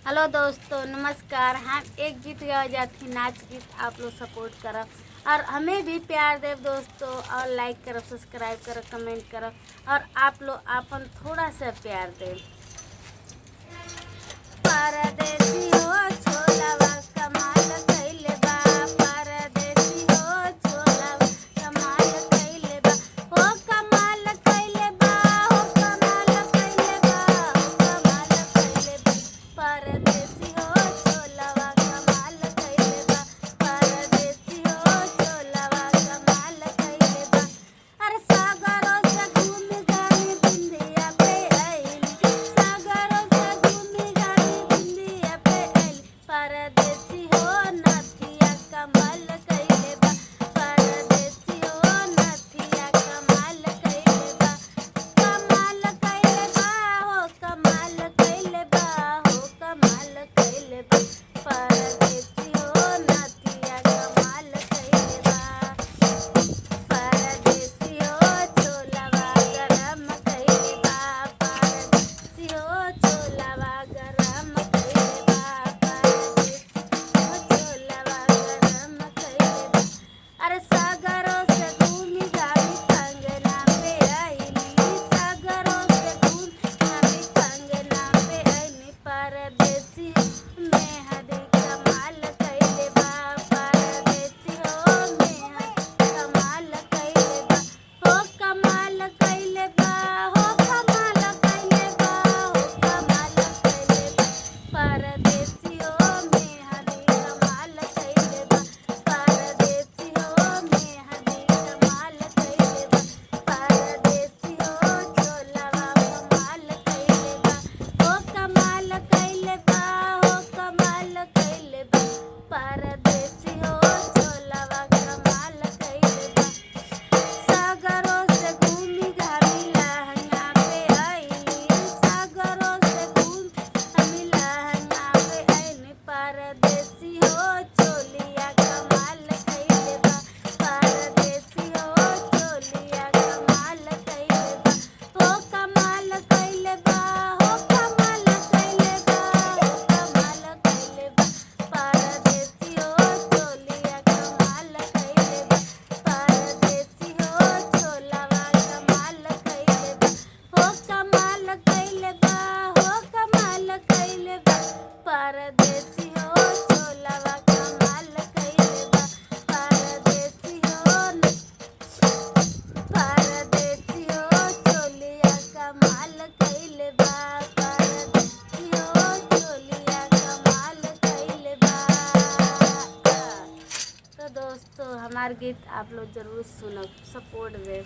Hello दोस्तों, नमस्कार। हम एक गीत गा जाती नाच गीत आप लोग सपोर्ट करब और हमें भी प्यार देव दोस्तों, और लाइक करब, सब्सक्राइब करब, कमेंट करब और आप लोग अपन थोड़ा सा प्यार देव। परदेसी हो छोलावा कमाल कइले बा, परदेसी हो छोलावा कमाल कइले बा, हो कमाल कइले बा, हो कमाल कइले बा, हो कमाल कइले बा। परदेसी हो छोलावा कमाल कइले बा, परदेसी हो छोलावा कमाल कइले बा। अरे सागरों से घूमी घामी बिंदिया पे आइली, सागरों से घूमी घामी बिंदिया पे आइली। परदेसी हो नथिया कमाल कइले बा, परदेसी हो नथिया कमाल कइले बा, कमाल कइले बा, हो कमाल कइले बा, हो कमाल कइले बा। परदेसी हो नथिया कमाल कइले बा, परदेसी हो छोलावा गरम कइले बा, परदेसी हो छोलावा गरम कइले बा, परदेसी हो छोलावा गरम कइले बा। अरे सागरों से घूमी घामी कंगना पे आइली, सागरों से घूमी घामी कंगना पे आइली। परदेसी मेहदी कमाल कइले बा, परदेसी हो मेहदी कमाल कइले बा, हो कमाल कइले बा, हो कमाल कइले बा, हो कमाल कइले बा। परदेसी हो मेहदी कमाल कइले बा, परदेसी हो मेहदी कमाल कइले बा, परदेसी हो छोलावा कमाल कइले बा, हो कमाल कइले बा, हो कमाल कइले बा। परदेसी हो छोलावा कमाल कइले बा। सागरों से घूमी घामी लहंगा पे आइली, सागरों से घूमी घामी लहंगा पे आइली। परदेसी हो चोलिया कमाल कइले बा, परदेसी हो चोलिया कमाल कइले बा, हो कमाल कइले बा, हो कमाल कइले बा, हो कमाल कइले बा। परदेसी हो चोलिया कमाल कइले बा, परदेसी हो छोलावा कमाल कइले बा, हो कमाल कइले बा, हो कमाल कइले बा। परदेसी हो छोलावा कमाल कइले बा, परदेसी हो परदेसी हो चोलिया कमाल कइले बा, परदेसी हो चोलिया कमाल कइले बा। तो दोस्तों, हमार गीत आप लोग जरूर सुनो, सपोर्ट दे।